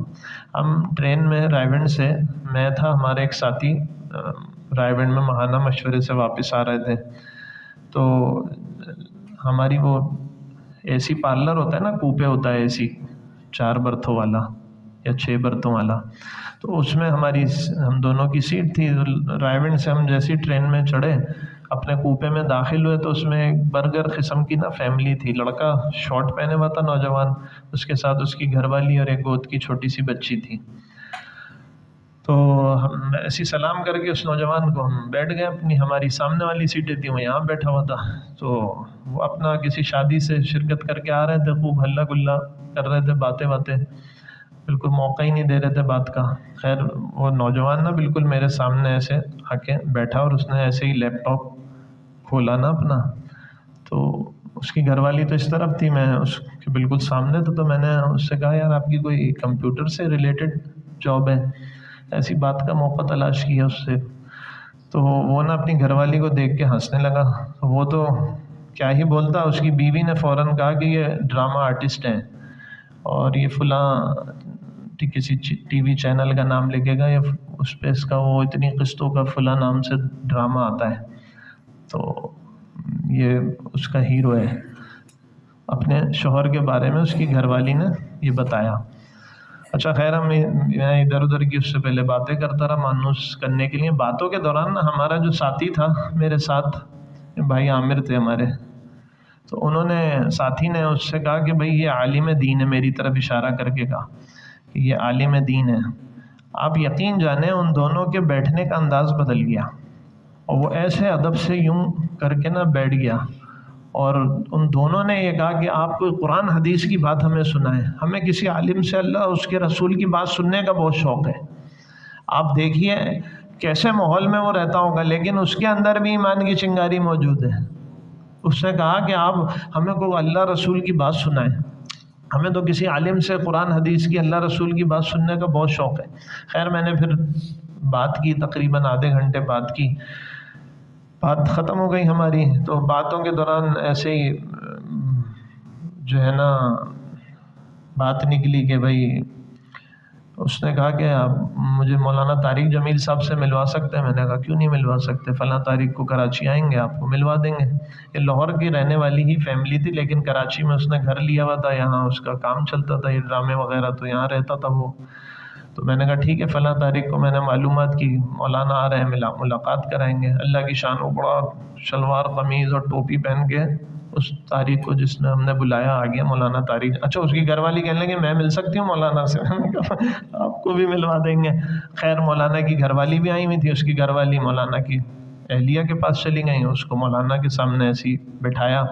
ہم ٹرین میں رائے سے، میں تھا، ہمارے ایک ساتھی رائے میں ماہانہ مشورے سے واپس آ رہے تھے. تو ہماری وہ اے سی پارلر ہوتا ہے نا، کوپے ہوتا ہے اے سی 4 برتھوں والا یا 6 برتھوں والا، تو اس میں ہم دونوں کی سیٹ تھی. رائے سے ہم جیسی ٹرین میں چڑھے، اپنے کوپے میں داخل ہوئے تو اس میں ایک برگر قسم کی نا فیملی تھی. لڑکا شارٹ پہنے ہوا تھا نوجوان، اس کے ساتھ اس کی گھر والی اور ایک گود کی چھوٹی سی بچی تھی. تو ہم ایسی سلام کر کے اس نوجوان کو ہم بیٹھ گئے اپنی، ہماری سامنے والی سیٹیں تھیں، وہ یہاں بیٹھا ہوا تھا. تو وہ اپنا کسی شادی سے شرکت کر کے آ رہے تھے، خوب ہلا گلا کر رہے تھے، باتیں بالکل موقع ہی نہیں دے رہے تھے بات کا. خیر وہ نوجوان نا بالکل میرے سامنے ایسے آ کے بیٹھا اور اس نے ایسے ہی لیپ ٹاپ کھولا نا اپنا. تو اس کی گھر والی تو اس طرف تھی، میں اس کے بالکل سامنے تھا. تو میں نے اس سے کہا یار آپ کی کوئی کمپیوٹر سے ریلیٹڈ جاب ہے؟ ایسی بات کا موقع تلاش کیا اس سے. تو وہ نا اپنی گھر والی کو دیکھ کے ہنسنے لگا. وہ تو کیا ہی بولتا، اس کی بیوی نے فوراً کہا کہ یہ ڈرامہ آرٹسٹ ہیں اور یہ فلاں کسی ٹی وی چینل کا نام لکھے گا، یا اس پہ اس کا وہ اتنی قسطوں کا فلاں نام سے ڈرامہ آتا ہے، تو یہ اس کا ہیرو ہے. اپنے شوہر کے بارے میں اس کی گھر والی نے یہ بتایا. اچھا خیر میں ادھر ادھر کی اس سے پہلے باتیں کرتا رہا مانوس کرنے کے لیے. باتوں کے دوران ہمارا جو ساتھی تھا میرے ساتھ، بھائی عامر تھے ہمارے، تو انہوں نے ساتھی نے اس سے کہا کہ بھائی یہ عالم دین ہے، میری طرف اشارہ کر کے کہا کہ یہ عالم دین ہے. آپ یقین جانیں ان دونوں کے بیٹھنے کا انداز بدل گیا، اور وہ ایسے ادب سے یوں کر کے نا بیٹھ گیا، اور ان دونوں نے یہ کہا کہ آپ کوئی قرآن حدیث کی بات ہمیں سنائیں، ہمیں کسی عالم سے اللہ اس کے رسول کی بات سننے کا بہت شوق ہے۔ آپ دیکھیے کیسے ماحول میں وہ رہتا ہوگا، لیکن اس کے اندر بھی ایمان کی چنگاری موجود ہے۔ اس نے کہا کہ آپ ہمیں کوئی اللہ رسول کی بات سنائیں، ہمیں تو کسی عالم سے قرآن حدیث کی اللہ رسول کی بات سننے کا بہت شوق ہے۔ خیر میں نے پھر بات کی، تقریباً آدھے گھنٹے بات کی، بات ختم ہو گئی ہماری۔ تو باتوں کے دوران ایسے ہی جو ہے نا بات نکلی کہ بھائی، اس نے کہا کہ آپ مجھے مولانا طارق جمیل صاحب سے ملوا سکتے ہیں؟ میں نے کہا کیوں نہیں ملوا سکتے، فلاں تاریخ کو کراچی آئیں گے، آپ کو ملوا دیں گے۔ یہ لاہور کی رہنے والی ہی فیملی تھی، لیکن کراچی میں اس نے گھر لیا ہوا تھا، یہاں اس کا کام چلتا تھا، یہ ڈرامے وغیرہ، تو یہاں رہتا تھا وہ۔ تو میں نے کہا ٹھیک ہے، فلاں تاریخ کو میں نے معلومات کی مولانا آ رہے ہیں، ملاقات کرائیں گے۔ اللہ کی شان، وہ بڑا شلوار قمیض اور ٹوپی پہن کے اس تاریخ کو جس نے ہم نے بلایا آ گیا مولانا طارق۔ اچھا، اس کی گھر والی کہنے لگے میں مل سکتی ہوں مولانا سے؟ میں نے کہا آپ کو بھی ملوا دیں گے۔ خیر مولانا کی گھر والی بھی آئی ہوئی تھی، اس کی گھر والی مولانا کی اہلیہ کے پاس چلی گئیں، اس کو مولانا کے سامنے ایسی بٹھایا۔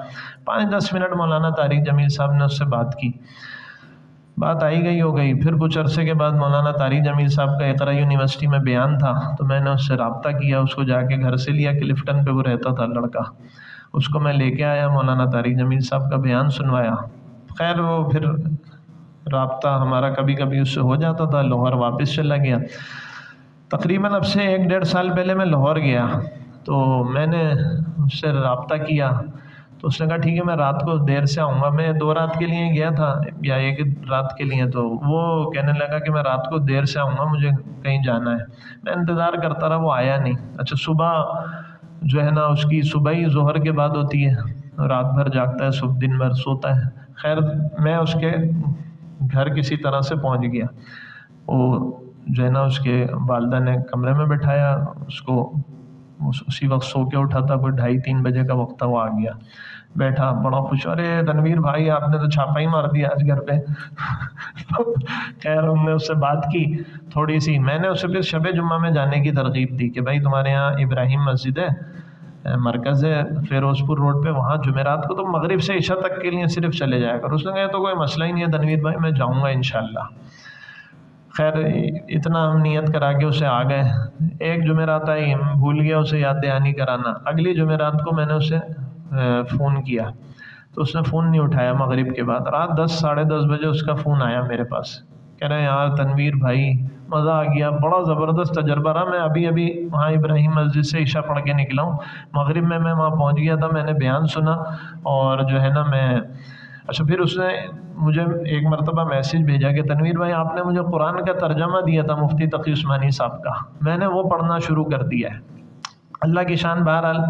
5-10 منٹ مولانا طارق جمیل صاحب نے اس سے بات کی، بات آئی گئی ہو گئی۔ پھر کچھ عرصے کے بعد مولانا طارق جمیل صاحب کا اقرا یونیورسٹی میں بیان تھا، تو میں نے اس سے رابطہ کیا، اس کو جا کے گھر سے لیا، کلفٹن پہ وہ رہتا تھا لڑکا، اس کو میں لے کے آیا، مولانا طارق جمیل صاحب کا بیان سنوایا۔ خیر وہ پھر رابطہ ہمارا کبھی کبھی اس سے ہو جاتا تھا، لاہور واپس چلا گیا۔ تقریباً اب سے 1-1.5 سال پہلے میں لاہور گیا، تو میں نے اس سے رابطہ کیا، تو اس نے کہا ٹھیک ہے میں رات کو دیر سے آؤں گا۔ میں 2 رات کے لیے گیا تھا یا 1 رات کے لیے، تو وہ کہنے لگا کہ میں رات کو دیر سے آؤں گا، مجھے کہیں جانا ہے۔ میں انتظار کرتا رہا، وہ آیا نہیں۔ اچھا صبح جو ہے نا اس کی صبح ہی ظہر کے بعد ہوتی ہے، رات بھر جاگتا ہے، صبح دن بھر سوتا ہے۔ خیر میں اس کے گھر کسی طرح سے پہنچ گیا، وہ جو ہے نا اس کے والدہ نے کمرے میں بٹھایا اس کو، اسی وقت سو کے اٹھا تھا، کوئی 2:30-3 بجے کا وقت تھا، وہ آ گیا، بیٹھا بڑا خوش، ارے تنویر بھائی آپ نے تو چھاپا ہی مار دیا آج گھر پہ۔ خیر ہم نے اس سے بات کی تھوڑی سی، میں نے اسے پھر شب جمعہ میں جانے کی ترغیب دی کہ بھائی تمہارے یہاں ابراہیم مسجد ہے، مرکز ہے فیروز پور روڈ پہ، وہاں جمعرات کو تو مغرب سے عشاء تک کے لیے صرف چلے جایا کر۔ اس نے کہا تو کوئی مسئلہ ہی نہیں ہے تنویر بھائی، میں جاؤں گا انشاءاللہ۔ خیر اتنا ہم نیت کرا کے اسے آ گئے۔ ایک جمعرات آئی، بھول گیا اسے یاد دہانی کرانا، اگلی جمعرات کو میں نے اسے فون کیا تو اس نے فون نہیں اٹھایا۔ مغرب کے بعد رات 10-10:30 بجے اس کا فون آیا میرے پاس، کہہ رہے ہیں یار تنویر بھائی مزہ آ گیا، بڑا زبردست تجربہ رہا، میں ابھی وہاں ابراہیم مسجد سے عشاء پڑھ کے نکلا ہوں، مغرب میں وہاں پہنچ گیا تھا، میں نے بیان سنا اور جو ہے نا میں اچھا پھر اس نے مجھے ایک مرتبہ میسیج بھیجا کہ تنویر بھائی آپ نے مجھے قرآن کا ترجمہ دیا تھا مفتی تقی عثمانی صاحب کا، میں نے وہ پڑھنا شروع کر دیا ہے۔ اللہ کی شان۔ بہرحال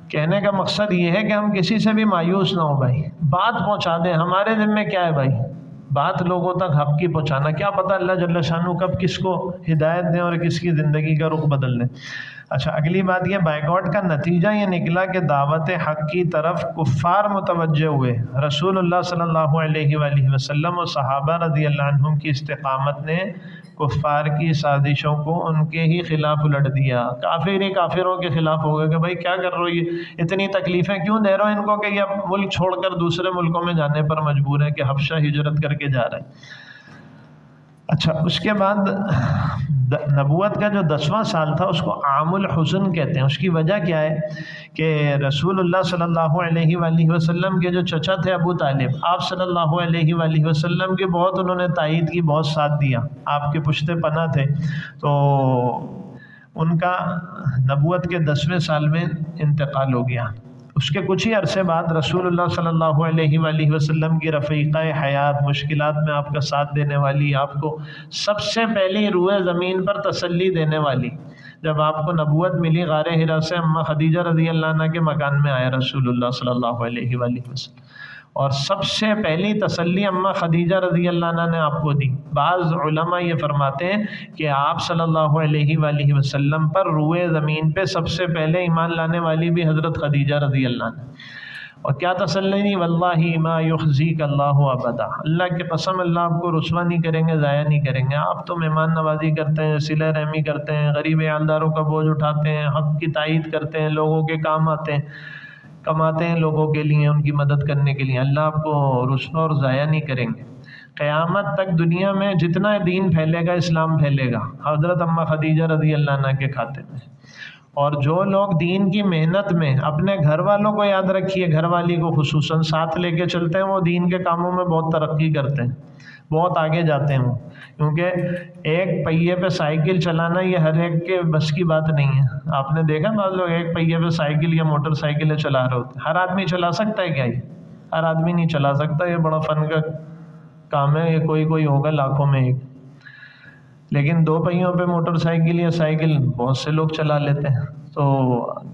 کہنے کا مقصد یہ ہے کہ ہم کسی سے بھی مایوس نہ ہو بھائی، بات پہنچا دیں، ہمارے ذمہ میں کیا ہے بھائی، بات لوگوں تک حق کی پہنچانا، کیا پتہ اللہ جل شانہ کب کس کو ہدایت دیں اور کس کی زندگی کا رخ بدل دیں۔ اچھا اگلی بات یہ، بائیکاٹ کا نتیجہ یہ نکلا کہ دعوت حق کی طرف کفار متوجہ ہوئے، رسول اللہ صلی اللہ علیہ وآلہ وسلم اور صحابہ رضی اللہ عنہم کی استقامت نے کفار کی سازشوں کو ان کے ہی خلاف الٹ دیا، کافر ہی کافروں کے خلاف ہو گئے کہ بھائی کیا کر رہے ہو، یہ اتنی تکلیفیں کیوں دے رہے ہو ان کو کہ یہ ملک چھوڑ کر دوسرے ملکوں میں جانے پر مجبور ہیں، کہ حبشہ ہجرت کر کے جا رہے ہیں۔ اچھا اس کے بعد نبوت کا جو 10واں سال تھا اس کو عام الحزن کہتے ہیں۔ اس کی وجہ کیا ہے کہ رسول اللہ صلی اللہ علیہ وآلہ وسلم کے جو چچا تھے ابو طالب، آپ صلی اللہ علیہ وآلہ وسلم کے بہت انہوں نے تائید کی، بہت ساتھ دیا، آپ کے پشت پناہ تھے، تو ان کا نبوت کے 10ویں سال میں انتقال ہو گیا۔ اس کے کچھ ہی عرصے بعد رسول اللہ صلی اللہ علیہ وآلہ وسلم کی رفیقہ حیات، مشکلات میں آپ کا ساتھ دینے والی، آپ کو سب سے پہلی روئے زمین پر تسلی دینے والی، جب آپ کو نبوت ملی غار حرا سے، اماں خدیجہ رضی اللہ عنہ کے مکان میں آیا رسول اللہ صلی اللہ علیہ وآلہ وسلم، اور سب سے پہلی تسلی اماں خدیجہ رضی اللہ عنہ نے آپ کو دی۔ بعض علماء یہ فرماتے ہیں کہ آپ صلی اللہ علیہ وآلہ وسلم پر روئے زمین پہ سب سے پہلے ایمان لانے والی بھی حضرت خدیجہ رضی اللہ عنہ، اور کیا تسلی دی، واللہ ما یخزیک اللہ ابدا، اللہ کی قسم اللہ آپ کو رسوا نہیں کریں گے، ضائع نہیں کریں گے، آپ تو مہمان نوازی کرتے ہیں، صلہ رحمی کرتے ہیں، غریب عیالداروں کا بوجھ اٹھاتے ہیں، حق کی تائید کرتے ہیں، لوگوں کے کام آتے ہیں، کماتے ہیں لوگوں کے لیے، ان کی مدد کرنے کے لیے، اللہ آپ کو رسوا اور ضائع نہیں کریں گے۔ قیامت تک دنیا میں جتنا دین پھیلے گا، اسلام پھیلے گا، حضرت اماں خدیجہ رضی اللہ عنہ کے کھاتے میں۔ اور جو لوگ دین کی محنت میں اپنے گھر والوں کو یاد رکھیے، گھر والی کو خصوصاً ساتھ لے کے چلتے ہیں، وہ دین کے کاموں میں بہت ترقی کرتے ہیں، بہت آگے جاتے ہیں وہ، کیونکہ ایک پہیے پہ سائیکل چلانا یہ ہر ایک کے بس کی بات نہیں ہے۔ آپ نے دیکھا بعض لوگ ایک پہیے پہ سائیکل یا موٹر سائیکلیں چلا رہے ہوتے ہیں، ہر آدمی چلا سکتا ہے کیا؟ یہ ہر آدمی نہیں چلا سکتا، یہ بڑا فن کا کام ہے، یہ کوئی ہوگا لاکھوں میں ایک۔ لیکن دو پہیوں پہ موٹر سائیکل یا سائیکل بہت سے لوگ چلا لیتے ہیں۔ تو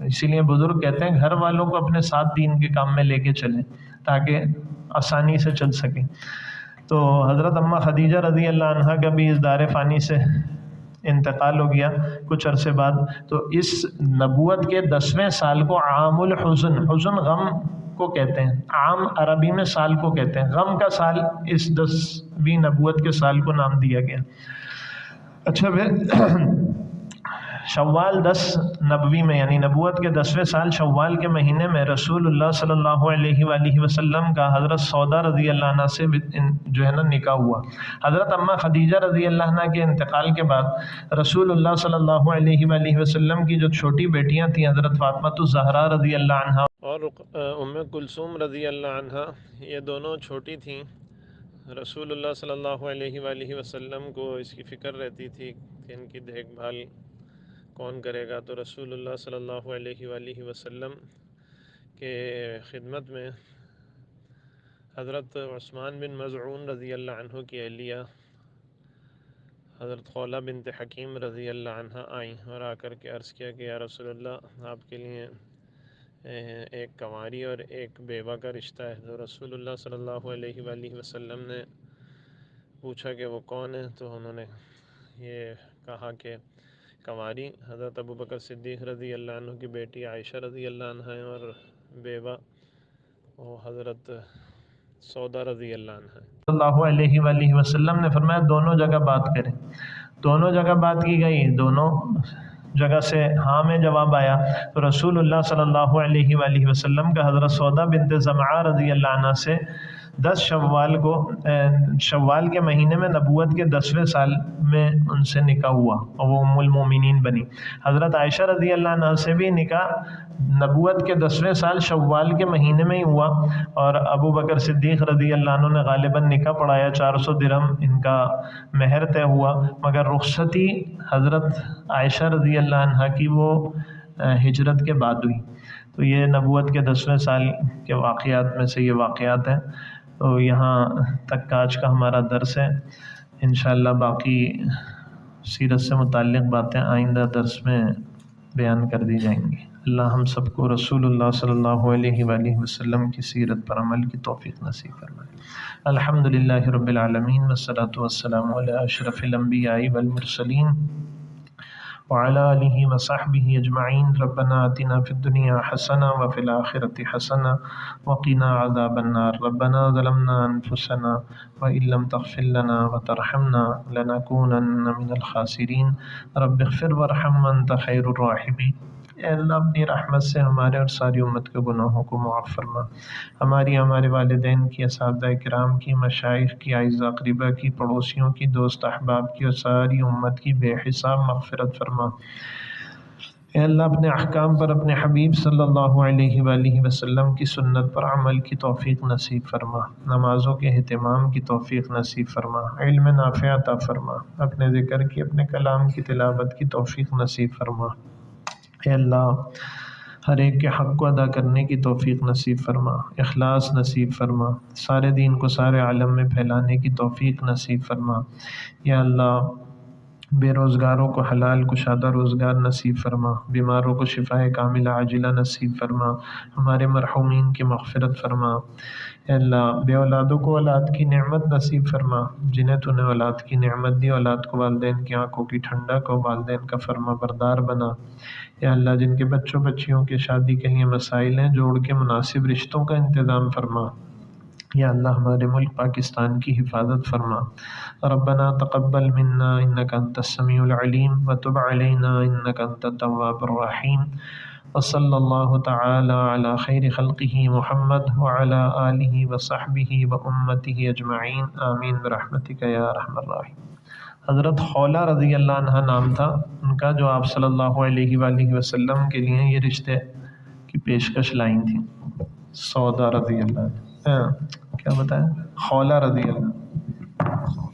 اسی لیے بزرگ کہتے ہیں گھر والوں کو اپنے ساتھ دین کے کام میں لے کے چلیں تاکہ آسانی سے چل سکیں۔ تو حضرت اماں خدیجہ رضی اللہ عنہا کا بھی اس دار فانی سے انتقال ہو گیا کچھ عرصے بعد۔ تو اس نبوت کے 10ویں سال کو عام الحزن، حزن غم کو کہتے ہیں، عام عربی میں سال کو کہتے ہیں، غم کا سال اس 10ویں نبوت کے سال کو نام دیا گیا۔ اچھا، پھر شوال 10 نبوی میں یعنی نبوت کے 10ویں سال شوال کے مہینے میں رسول اللہ صلی اللہ علیہ وآلہ وسلم کا حضرت سودا رضی اللہ عنہ سے جو ہے نا نکاح ہوا۔ حضرت اماں خدیجہ رضی اللہ عنہ کے انتقال کے بعد رسول اللہ صلی اللہ علیہ وآلہ وسلم کی جو چھوٹی بیٹیاں تھیں حضرت فاطمہ الزہرا رضی اللہ عنہ اور ام کلثوم رضی اللہ عنہ، یہ دونوں چھوٹی تھیں۔ رسول اللہ صلی اللہ علیہ وآلہ وسلم کو اس کی فکر رہتی تھی کہ ان کی دیکھ بھال کون کرے گا، تو رسول اللہ صلی اللہ علیہ وآلہ وسلم کے خدمت میں حضرت عثمان بن مظعون رضی اللہ عنہ کی اہلیہ حضرت خولہ بنت حکیم رضی اللہ عنہ آئیں اور آ کر کے عرض کیا کہ یا رسول اللہ، آپ کے لیے ایک کنواری اور ایک بیوہ کا رشتہ ہے۔ تو رسول اللہ صلی اللہ علیہ وآلہ وسلم نے پوچھا کہ وہ کون ہے، تو انہوں نے یہ کہا کہ کنواری حضرت ابوبکر صدیق رضی اللہ عنہ کی بیٹی عائشہ رضی اللہ عنہ ہے، اور بیوہ وہ حضرت سودا رضی اللہ عنہ ہے۔ صلی اللہ علیہ وآلہ وسلم نے فرمایا دونوں جگہ بات کریں۔ دونوں جگہ بات کی گئی، دونوں جگہ سے ہاں میں جواب آیا۔ تو رسول اللہ صلی اللہ علیہ وآلہ وسلم کا حضرت سودا بنت زمعہ رضی اللہ عنہ سے 10 شوال کو شوال کے مہینے میں نبوت کے 10ویں سال میں ان سے نکاح ہوا اور وہ ام المومنین بنی۔ حضرت عائشہ رضی اللہ عنہ سے بھی نکاح نبوت کے 10ویں سال شوال کے مہینے میں ہی ہوا، اور ابو بکر صدیق رضی اللہ عنہ نے غالباً نکاح پڑھایا، 400 درہم ان کا مہر طے ہوا، مگر رخصتی حضرت عائشہ رضی اللہ عنہ کی وہ ہجرت کے بعد ہوئی۔ تو یہ نبوت کے 10ویں سال کے واقعات میں سے یہ واقعات ہیں۔ تو یہاں تک کا آج کا ہمارا درس ہے، انشاءاللہ باقی سیرت سے متعلق باتیں آئندہ درس میں بیان کر دی جائیں گی۔ اللہ ہم سب کو رسول اللہ صلی اللہ علیہ وآلہ وسلم کی سیرت پر عمل کی توفیق نصیب فرمائے۔ الحمدللہ رب العالمین والصلاة والسلام علی اشرف الانبیاء والمرسلین وعلى آلہ وصحبہ اجمعین۔ ربنا آتنا فی الدنیا حسنہ وفی الآخرۃ حسنہ وقنا عذاب النار۔ ربنا ظلمنا انفسنا وإن لم تغفر لنا وترحمنا لنکونن من الخاسرین۔ رب اغفر وارحم وانت خیر الراحمین۔ اے اللہ اپنی رحمت سے ہمارے اور ساری امت کے گناہوں کو معاف فرما، ہمارے والدین کی، اساتذہ کرام کی، مشائخ کی، اعزاء اقربا کی، پڑوسیوں کی، دوست احباب کی اور ساری امت کی بے حساب مغفرت فرما۔ اے اللہ اپنے احکام پر اپنے حبیب صلی اللہ علیہ وآلہ وسلم کی سنت پر عمل کی توفیق نصیب فرما، نمازوں کے اہتمام کی توفیق نصیب فرما، علم نافع عطا فرما، اپنے ذکر کی، اپنے کلام کی تلاوت کی توفیق نصیب فرما۔ اے اللہ ہر ایک کے حق کو ادا کرنے کی توفیق نصیب فرما، اخلاص نصیب فرما، سارے دین کو سارے عالم میں پھیلانے کی توفیق نصیب فرما۔ یا اللہ بے روزگاروں کو حلال کشادہ روزگار نصیب فرما، بیماروں کو شفاء کاملہ عاجلہ نصیب فرما، ہمارے مرحومین کی مغفرت فرما۔ اے اللہ بے اولادوں کو اولاد کی نعمت نصیب فرما، جنہیں تو نے اولاد کی نعمت دی، اولاد کو والدین کی آنکھوں کی ٹھنڈک اور والدین کا فرما بردار بنا۔ یا اللہ جن کے بچوں بچیوں کے شادی کے لیے مسائل ہیں، جوڑ کے مناسب رشتوں کا انتظام فرما۔ یا اللہ ہمارے ملک پاکستان کی حفاظت فرما۔ ربنا تقبل منا انک انت السمیع العلیم وتب علینا انک انت التواب الرحیم۔ وصلی اللہ تعالی علی خیر خلقہ محمد وعلی آلہ وصحبہ وامتہ اجمعین آمین برحمتک یا ارحم الراحمین۔ حضرت خولہ رضی اللہ عنہ نام تھا ان کا، جو آپ صلی اللہ علیہ وآلہ وسلم کے لیے یہ رشتے کی پیشکش لائیں تھیں۔ سودا رضی اللہ عنہ، کیا بتایا؟ خولہ رضی اللہ عنہ۔